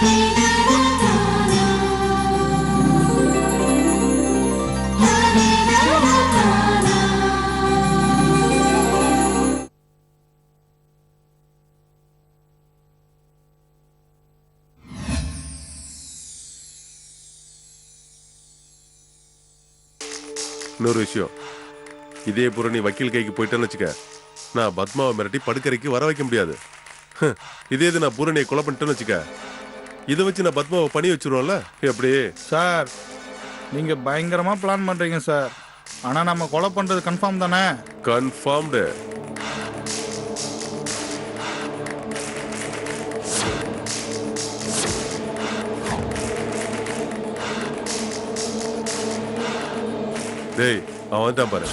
இன்னொரு விஷயம், இதே பூரா நீ வக்கீல் கைக்கு போயிட்டேன்னு வச்சுக்க, நான் பத்மாவை மிரட்டி படுக்கறைக்கு வர வைக்க முடியாது. இதே இது நான் பூரணியை கொலை பண்ணிட்டேன்னு வச்சுக்க, இதை வச்சு நான் பத்மாவை பண்ணி வச்சிருவோம்ல. எப்படி சார்? நீங்க பயங்கரமா பிளான் பண்றீங்க சார். ஆனா நம்ம கொலை பண்றது கன்ஃபார்ம் தானே? கன்ஃபார்ம்டு. டேய், அவன் தான் பாரு.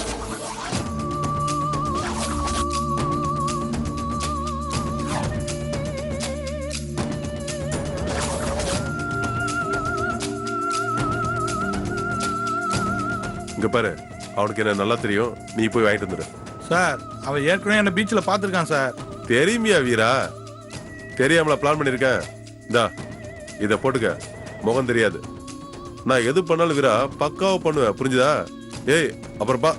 இங்க பாரு, அவனுக்கு என்ன நல்லா தெரியும். நீ போய் வாங்கிட்டு வந்துடு. சார், அவன் ஏற்கனவே என்ன பீச்சில் பார்த்துருக்கான் சார். தெரியுமியா வீரா? தெரியாமல பிளான் பண்ணிருக்கேன். இந்தா இத போட்டுக்க. முகம் தெரியாது. நான் எது பண்ணாலும் வீரா பக்காவா பண்ணுவேன், புரிஞ்சுதா? ஏய், அப்புறம் பா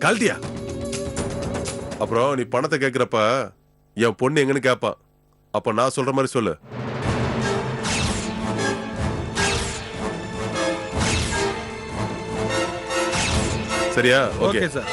கழட்டியா. அப்புறம் நீ பணத்தை கேட்கிறப்ப என் பொண்ணு எங்கன்னு கேட்பான். அப்ப நான் சொல்ற மாதிரி சொல்லு. சரியா? Okay sir.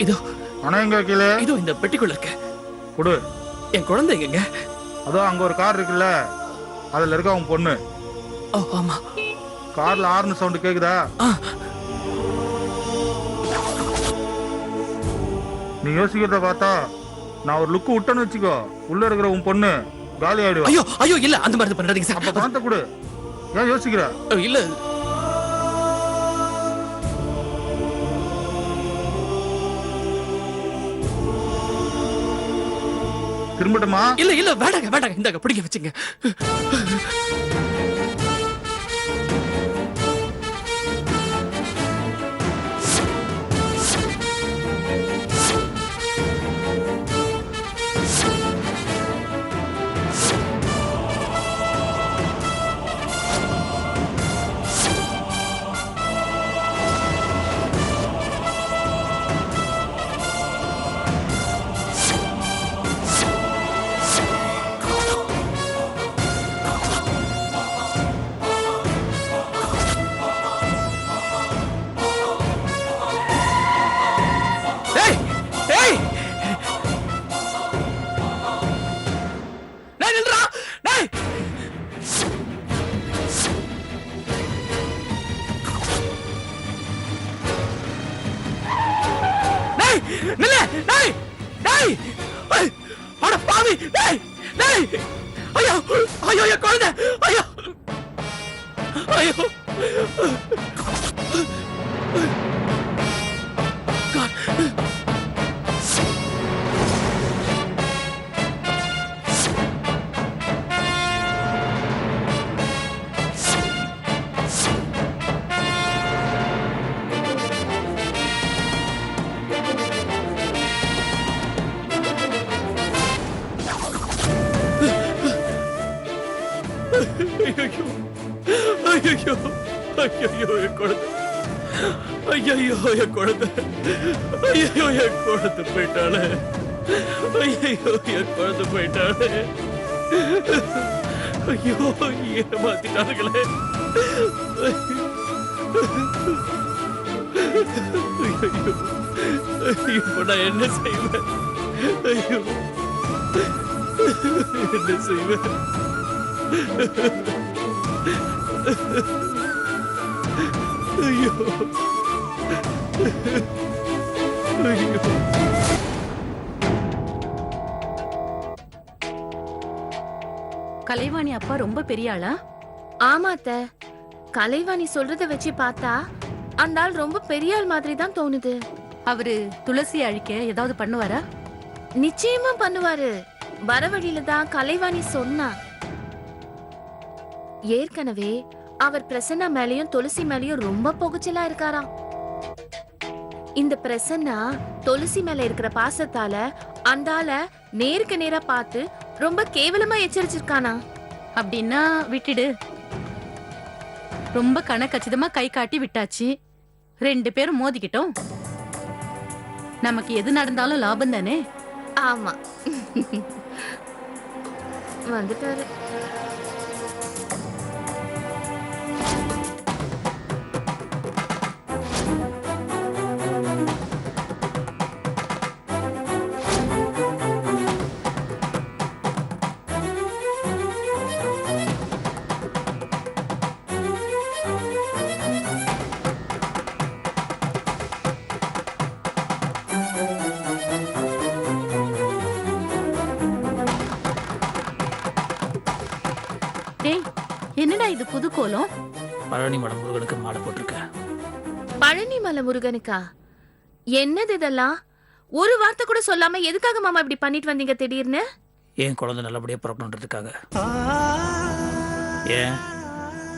இதோ கீழே இதோ இந்த பெட்டிக்குள்ள இருக்க. குடு. என் குழந்தை எங்க? அதோ அங்க ஒரு கார் இருக்குல்ல, அதுல இருக்க உன் பொண்ணு. ஓ ஆமா. கார்ல ஹார்ன் சவுண்ட் கேக்குதா? நீ யோசிக்கிறத பார்த்தா நான் ஒரு லுக்கு விட்டேன்னு வச்சுக்கோ, உள்ள இருக்கிற உன் பொண்ணு காலி ஆயிடுவா. ஐயோ ஐயோ, இல்ல அந்த மாதிரி பண்ணாதீங்க சார். அப்ப பணத்தை கொடு. ஏன் யோசிக்கிற? இல்ல திரும்பட்டுமா? இல்ல இல்ல வேண்டாங்க வேண்டாங்க, இந்தாங்க பிடிக்க வச்சுங்க. போயிட்டாளே. ஐயோ, ஏமாத்திட்டார்களே. இப்ப நான் என்ன செய்வேன்? ஐயோ, என்ன செய்வேன்? ஐயோ ஐயோ கலைவாணி அப்பா ரொம்ப பெரிய ஆளா? ஆமா அத்தை, கலைவாணி சொல்றத வச்சு பார்த்தா அந்த ஆள் ரொம்ப பெரிய ஆள் மாதிரி தான் தோணுது. அவரு துளசி அழிக்க ஏதாவது பண்ணுவாரா? நிச்சயமா பண்ணுவாரு. வர வழியில தான் கலைவாணி சொன்னா. ஏற்கனவே அவர் பிரசன்னா மேலயும் துளசி மேலயும் ரொம்ப புகச்சலா இருக்காராம். இந்த பிரசன்னா துளசி மேல இருக்கிற பாசத்தால அந்த ஆள நேருக்கு நேரா பார்த்து ரொம்ப கேவலமா எச்சரிச்சிருக்கானா. அப்படின்னா விட்டுடு. ரொம்ப கணக்கச்சிதமா கை காட்டி விட்டாச்சு. 2 பேரும் மோதிக்கிட்டோம். நமக்கு எது நடந்தாலும் லாபம் தானே. ஆமா. வந்துட்டாரு. டேய், என்னடா இது புது கோலம்? பழனி மடம் முருகனுக்கு மாலை போட்டிருக்க. பழனி மலை முருகனுக்கா? என்னது இதெல்லாம்? ஒரு வார்த்தை கூட சொல்லாம எதுக்காக மாமா இப்படி பண்ணிட்டு வந்தீங்க திடீர்னு? ஏன் குழந்தை நல்லபடியாக பிறக்கணுன்றதுக்காக. ஏன்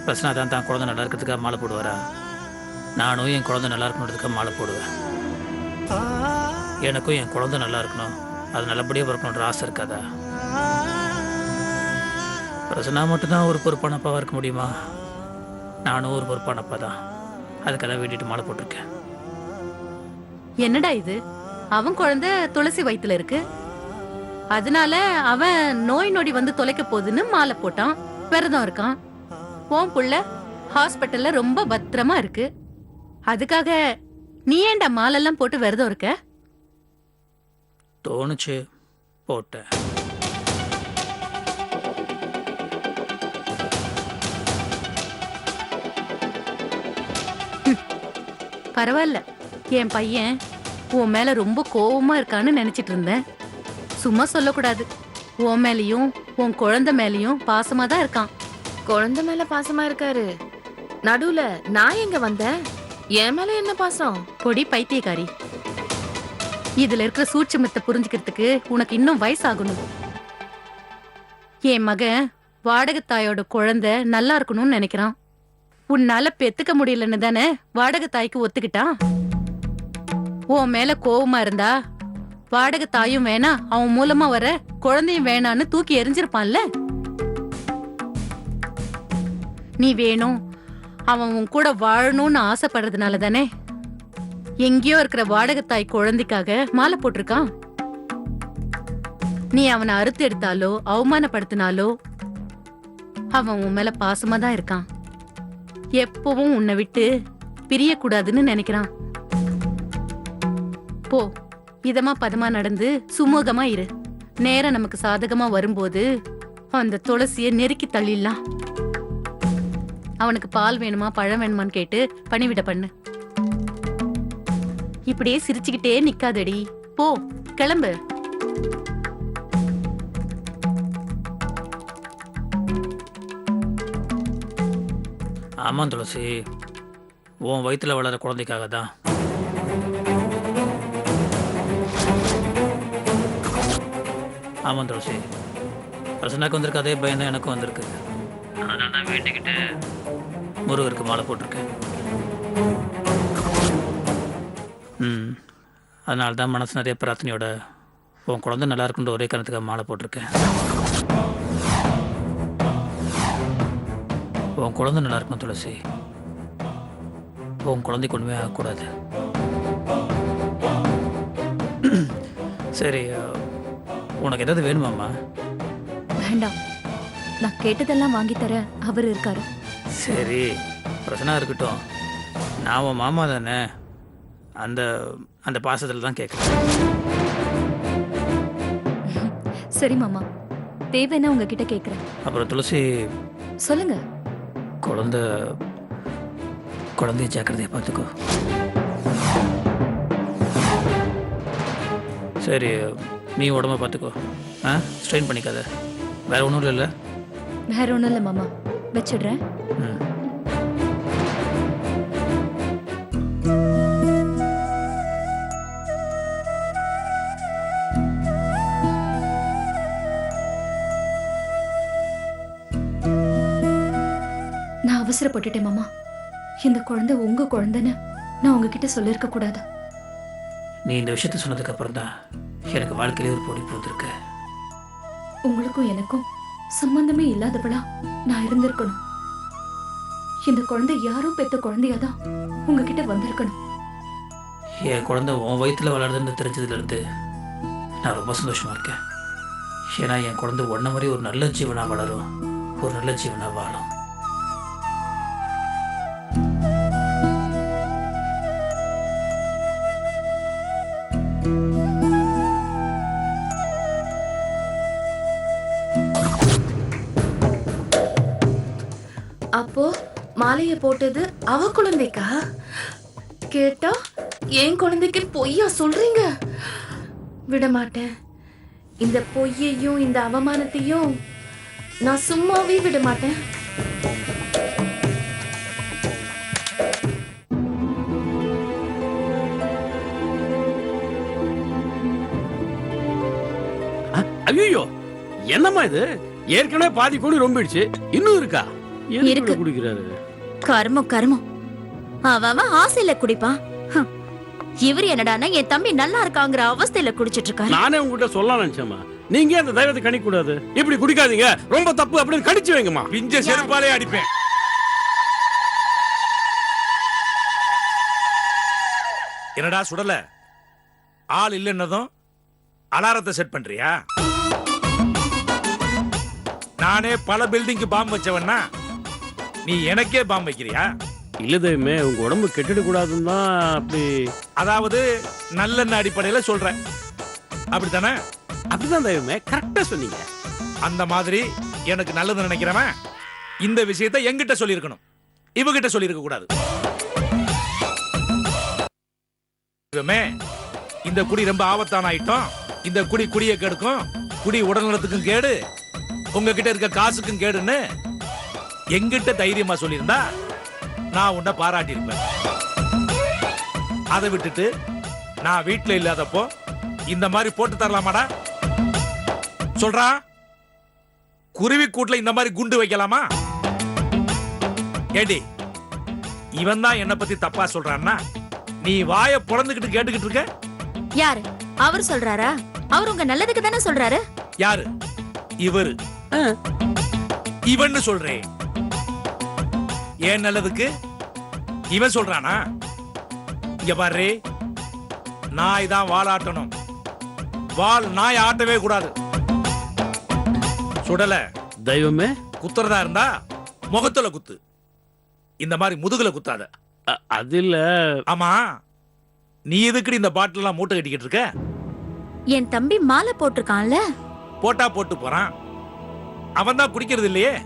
பிரச்சனை தான் குழந்தை நல்லா இருக்கிறதுக்காக மாலை போடுவாரா? நானும் என் குழந்தை நல்லா இருக்கணுன்றதுக்காக மாலை போடுவேன். எனக்கும் என் குழந்தை நல்லா இருக்கணும், அது நல்லபடியாக பிறக்கணுன்ற ஆசை இருக்காதா? பிரச்சனை மட்டும்தான் ஒரு பொறுப்பான அப்பாவாக இருக்க முடியுமா? நானும் ஒரு பொறுப்பான அப்பா தான். அதுக்காக வேண்டிட்டு மாலை போட்டிருக்கேன். என்னடா இது? அவன் குழந்தை துளசி வயித்துல இருக்கு. அதனால அவன் நோய் நொடி வந்து தொலைக்க போகுதுன்னு மாலை போட்டான், விரதம் இருக்கான். உன் புள்ள ஹாஸ்பிட்டல்ல ரொம்ப பத்திரமா இருக்கு. அதுக்காக நீ ஏன்டா மாலெல்லாம் போட்டு விரதம் இருக்க? தோணுச்சு, போட்டேன். பரவாயில்ல, என் பையன் உன் மேல ரொம்ப கோவமா இருக்கான்னு நினைச்சிட்டு இருந்தேன். சும்மா சொல்லக்கூடாது. உன் மேலயும் உன் குழந்தை மேலயும் பாசமா தான் இருக்கான். குழந்தை மேல பாசமா இருக்காரு. நடுவுல நான் எங்க வந்தேன்? என் மேல என்ன பாசம்? பொடி பைத்தியக்காரி. இதுல இருக்கிற சூட்சுமத்தை புரிஞ்சுக்கிறதுக்கு உனக்கு இன்னும் வயசாகணும். என் மகன் வாடகத்தாயோட குழந்தை நல்லா இருக்கணும்னு நினைக்கிறான். உன்னால பெத்துக்க முடியலன்னு தானே வாடகத்தாய்க்கு ஒத்துக்கிட்டான். உன் மேல கோவமா இருந்தா வாடகத்தாயும் வேணா, அவன் மூலமா வர குழந்தையும் வேணான்னு தூக்கி எறிஞ்சிருப்பான்ல. நீ வேணும், அவன் உன் கூட வாழணும்னு ஆசைப்படுறதுனால தானே எங்கேயோ இருக்கிற வாடகத்தாய் குழந்தைக்காக மாலை போட்டிருக்கான். நீ அவனை அறுத்து எடுத்தாலோ அவமானப்படுத்தினாலோ அவன் உன் மேல பாசமா தான் இருக்கான். எப்பவும் உன்னை விட்டு பிரியக்கூடாதுன்னு நினைக்கிறான். போ, இதமா பதமா நடந்து சுமூகமா இரு. நேரம் நமக்கு சாதகமா வரும்போது அந்த துளசிய நெருக்கி தள்ளிடலாம். அவனுக்கு பால் வேணுமா பழம் வேணுமான்னு கேட்டு பணிவிட பண்ணு. இப்படியே சிரிச்சுக்கிட்டே நிக்காதடி. போ, கிளம்பு. ஆமாம் துளசி, உன் வயிற்றுல வளர குழந்தைக்காக தான். ஆமாம் துளசி, பிரசன்னாக்கு வந்திருக்கு அதே பயம் தான் எனக்கும் வந்திருக்கு. அதனால தான் வேண்டிக்கிட்டு முருகருக்கு மாலை போட்டிருக்கேன். அதனால தான் மனசு நிறைய பிரார்த்தனையோட உன் குழந்தை நல்லா இருக்குன்ற ஒரே காரணத்துக்காக மாலை போட்டிருக்கேன். உன் குழந்தை நல்லா இருக்கணும் துளசி. உன் குழந்தைக்கு ஒன்றுமே ஆகக்கூடாது. சரி, உனக்கு ஏதாவது வேணுமாம்மா? வேண்டாம், நான் கேட்டதெல்லாம் வாங்கி தர அவர் இருக்காரு. சரி, பிரச்சனை இருக்கட்டும். நான் உன் மாமா தானே, அந்த அந்த பாசத்தில் தான் கேட்குறேன். சரி மாமா, தேவைன்னா உங்ககிட்ட கேட்குறேன். அப்புறம் துளசி, சொல்லுங்க. குழந்தைய ஜாக்கிரதையை பார்த்துக்கோ. சரி, நீ உடம்ப பார்த்துக்கோ. ஸ்ட்ரெயின் பண்ணிக்காத. வேற ஒன்றும் இல்லைல்ல? வேற ஒண்ணும் இல்ல மாமா, வச்சிடுறேன். ம். நான் அவசரப்பட்டுட்டேன் மாமா. இந்த குழந்தை உங்க குழந்தைன்னு நான் உங்ககிட்ட சொல்லியிருக்க கூடாது. நீ இந்த விஷயத்த சொன்னதுக்கு அப்புறம் தான் எனக்கு வாழ்க்கையிலே ஒரு பொடி போந்திருக்கு. உங்களுக்கும் எனக்கும் சம்பந்தமே இல்லாதவளா நான் இருந்திருக்கணும். இந்த குழந்தை யாரும் பெத்த குழந்தையாதான் உங்ககிட்ட வந்திருக்கணும். என் குழந்தை உன் வயிற்றுல வளருதுன்னு தெரிஞ்சதுலேருந்து நான் ரொம்ப சந்தோஷமா இருக்கேன். ஏன்னா என் குழந்தை ஒன்றை மாதிரி ஒரு நல்ல ஜீவனா வளரும், ஒரு நல்ல ஜீவனா வாழும். அப்போ மாலைய போட்டது அவ குழந்தைக்கா? கேட்டா என் குழந்தைக்கு பொய்யா சொல்றீங்க? விட மாட்டேன். இந்த பொய்யையும் இந்த அவமானத்தையும் நான் சும்மாவே விட மாட்டேன். ஐயோ, என்னம்மா இது? ஏற்கனவே பாதி கோடி ரொம்பிடுச்சு, இன்னும் இருக்கா? இருக்கு. எதுக்கு குடிக்கிறாரு? கர்மம் கர்மம், அவன் ஆசையில குடிப்பான். ஹம். இவர் என்னடான்னா என் தம்பி நல்லா இருக்காங்கிற அவஸ்தையில குடிச்சிட்டு இருக்காரு. நானே உங்ககிட்ட சொல்லலாம் நினைச்சேம்மா, நீங்க அந்த தெய்வத்தை கணிக்க கூடாது. இப்படி குடிக்காதீங்க, ரொம்ப தப்பு அப்படின்னு கடிச்சு வைங்கம்மா. பிஞ்ச செருப்பாலே அடிப்பேன். என்னடா சுடல? ஆள் இல்லைன்னதும் அலாரத்தை செட் பண்றியா? நானே பல பில்டிங்க்கு பாம்பு வச்சவன்னா நீ எனக்கே பாம்பு வைக்கிறியா? இல்ல தெய்வமே, உங்க உடம்பு கெட்டுட கூடாதுன்னு தான் அப்படி. அதாவது நல்லெண்ண அடிப்படையில சொல்றேன், அப்படித்தானே? அப்படிதான் தெய்வமே, கரெக்டா சொன்னீங்க. அந்த மாதிரி எனக்கு நல்லது நினைக்கிறவன் இந்த விஷயத்தை என்கிட்ட சொல்லியிருக்கணும், இவகிட்ட சொல்லியிருக்க கூடாது. இவமே, இந்த குடி ரொம்ப ஆபத்தான ஐட்டம். இந்த குடி குடியை கெடுக்கும், குடி உடல்நலத்துக்கும் கேடு, உங்ககிட்ட இருக்க காசுக்கும் கேடுன்னு எங்கிட்ட தைரியமா சொல்லியிருந்தா நான் உன்னை பாராட்டி இருப்பேன். அதை விட்டுட்டு நான் வீட்டுல இல்லாதப்போ இந்த மாதிரி போட்டு தரலாமாடா? சொல்றா, குருவி கூட்டுல இந்த மாதிரி குண்டு வைக்கலாமா? ஏடி, இவன் தான் என்ன பத்தி தப்பா சொல்றான்னா நீ வாயை பொளந்துக்கிட்டு கேட்டுக்கிட்டு இருக்க? யாரு அவர் சொல்றாரா? அவர் உங்க நல்லதுக்கு தானே சொல்றாரு. யாரு? இவரு. இவன்னு சொல்றேன். ஏன் நல்லதுக்கு இவன் சொல்றானா? இங்க பாரு, நாய் தான் வால் ஆட்டணும், வால் நாய் ஆட்டவே கூடாது. சுடல தெய்வமே, குத்துறதா இருந்தா முகத்துல குத்து, இந்த மாதிரி முதுகுல குத்தாத. அது இல்ல. ஆமா, நீ எதுக்கு இந்த பாட்டில் எல்லாம் மூட்டை கட்டிக்கிட்டு இருக்க? என் தம்பி மாலை போட்டிருக்கான்ல. போட்டா போட்டு போறான், அவன் தான் குடிக்கிறது இல்லையே.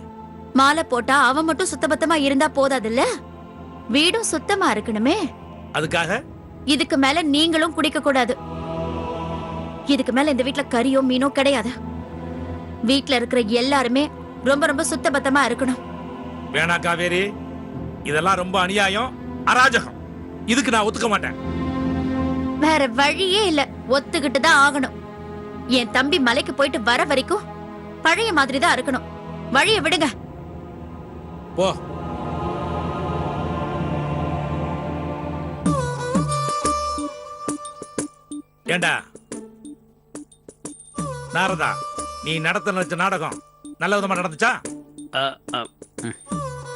மாலை போட்டா அவன் மட்டும் சுத்தபத்தமா இருந்தா போதாதுல்ல, வீடும் சுத்தமா இருக்கணுமே. அதுக்காக இதுக்கு மேல நீங்களும் குடிக்க கூடாது. இதுக்கு மேல இந்த வீட்ல கறியோ மீனோ கிடையாது. வீட்ல இருக்கிற எல்லாருமே ரொம்ப ரொம்ப சுத்தபத்தமா இருக்கணும். வேணா காவேரி, இதெல்லாம் ரொம்ப அநியாயம், அராஜகம். இதுக்கு நான் ஒத்துக்க மாட்டேன். வேற வழியே இல்ல, ஒத்துக்கிட்டு தான் ஆகணும். என் தம்பி மலைக்கு போயிட்டு வர வரைக்கும் பழைய மாதிரி தான் இருக்கணும். வழிய விடுங்க. போ. ஏண்டா நாரதா, நீ நடத்த நினைச்ச நாடகம் நல்ல விதமா நடந்துச்சா?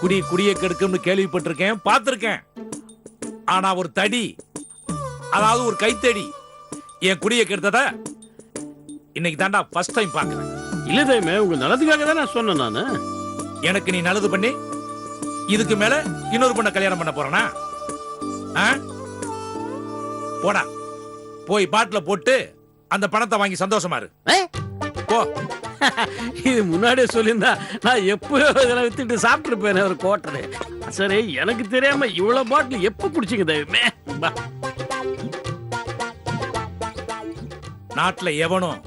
குடி குடியை கெடுக்கும்னு கேள்விப்பட்டிருக்கேன், பார்த்திருக்கேன். ஆனா ஒரு தடி, அதாவது ஒரு கைத்தடி என் குடியை கெடுத்தத இன்னைக்கு தாண்டா ஃபர்ஸ்ட் டைம் பார்க்கிறேன். இல்ல தெய்வமே, உங்க நல்லதுக்காக தான் நான் சொன்னேன். நானு எனக்கு நீ நல்லது பண்ணி இதுக்கு மேல இன்னொரு பொண்ணை கல்யாணம் பண்ண போறனா? போடா, போய் பாட்டில போட்டு அந்த பணத்தை வாங்கி சந்தோஷமா இரு. போ. இது முன்னாடியே சொல்லியிருந்தா நான் எப்பயோ இதெல்லாம் வித்துட்டு சாப்பிட்டு போயினேன் ஒரு கோட்டரு. சரி, எனக்கு தெரியாம இவ்வளவு பாட்டில் எப்ப குடிச்சிங்க தெய்வமே? நாட்டுல எவனும்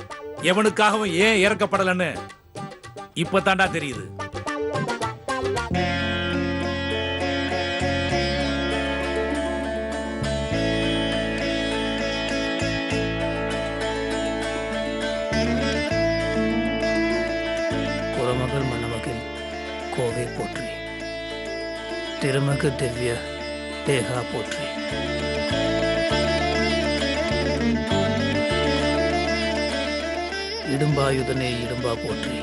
எவனுக்காகவும் ஏன் இறக்கப்படலன்னு இப்ப தாண்டா தெரியுது. திருமகு திவ்ய தேகா போற்றி. இடும்பாயுதனே இடும்பா போற்றி.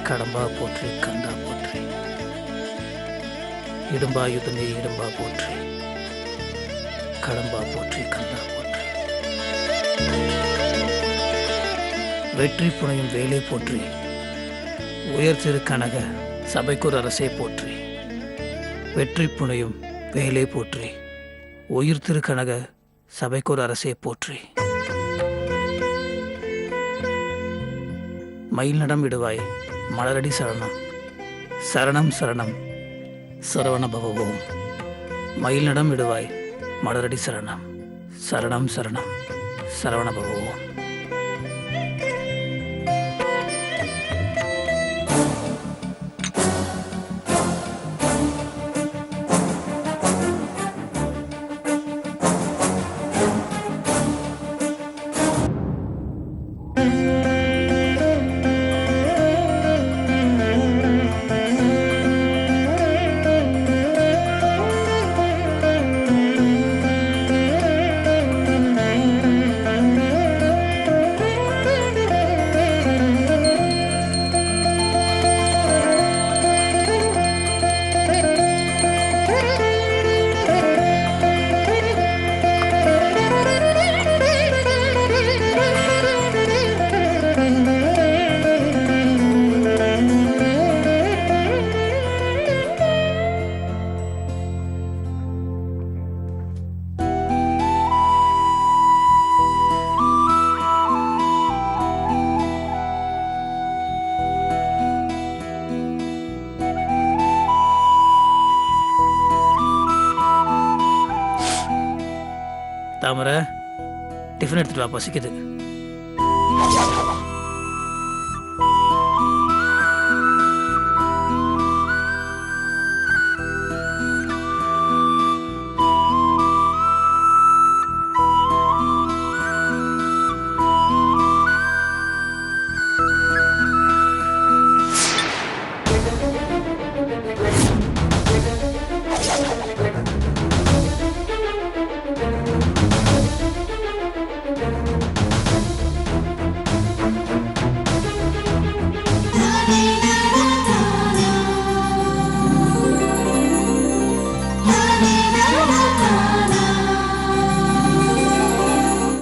கடம்பா போற்றி கந்தா போற்றி. இடும்பாயுதனே இடும்பா போற்றி. கடம்பா போற்றி கந்தா போற்றி. வெற்றி புனையும் வேலை போற்றி. உயர் திரு கனக சபைக்குர் அரசே போற்றி. வெற்றி புனையும் வேலை போற்றி. உயிர் திரு கனக சபைக்குர் அரசே போற்றி. மயில் நடம் இடுவாய் மலரடி சரணம். சரணம் சரணம் சரவண பவவோம். மயில் நடம் இடுவாய் மலரடி சரணம். சரணம் சரணம் சரவண பவவோம். தாமரை டிஃபன் எடுத்துட்டு வா, பசிக்குது.